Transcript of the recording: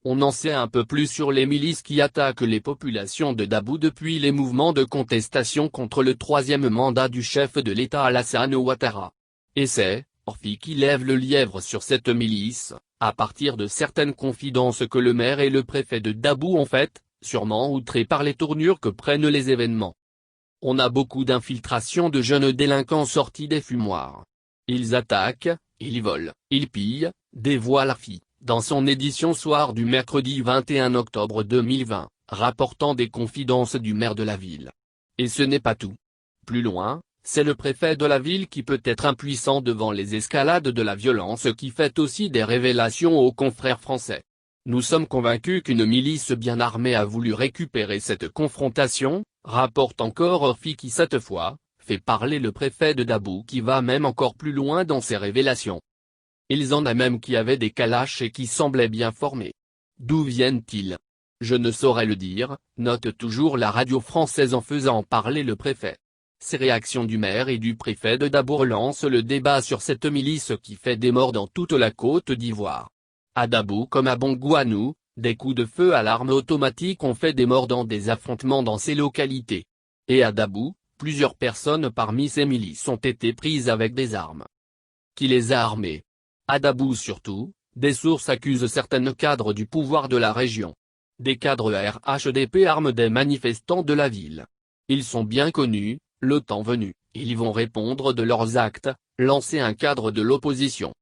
On en sait un peu plus sur les milices qui attaquent les populations de Dabou depuis les mouvements de contestation contre le troisième mandat du chef de l'État Alassane Ouattara. Et c'est Orphi qui lève le lièvre sur cette milice, à partir de certaines confidences que le maire et le préfet de Dabou ont faites, sûrement outrés par les tournures que prennent les événements. On a beaucoup d'infiltrations de jeunes délinquants sortis des fumoirs. Ils attaquent, ils volent, ils pillent, dévoile Arfi, dans son édition soir du mercredi 21 octobre 2020, rapportant des confidences du maire de la ville. Et ce n'est pas tout. Plus loin, c'est le préfet de la ville qui peut être impuissant devant les escalades de la violence qui fait aussi des révélations aux confrères français. Nous sommes convaincus qu'une milice bien armée a voulu récupérer cette confrontation, rapporte encore Orphi qui cette fois, fait parler le préfet de Dabou qui va même encore plus loin dans ses révélations. Ils en a même qui avaient des calaches et qui semblaient bien formés. D'où viennent-ils? Je ne saurais le dire, note toujours la radio française en faisant parler le préfet. Ces réactions du maire et du préfet de Dabou relancent le débat sur cette milice qui fait des morts dans toute la Côte d'Ivoire. À Dabou comme à Bongouanou, des coups de feu à l'arme automatique ont fait des morts dans des affrontements dans ces localités. Et à Dabou, plusieurs personnes parmi ces milices ont été prises avec des armes. Qui les a armées? À Dabou surtout, des sources accusent certains cadres du pouvoir de la région. Des cadres RHDP arment des manifestants de la ville. Ils sont bien connus, le temps venu, ils vont répondre de leurs actes, lancer un cadre de l'opposition.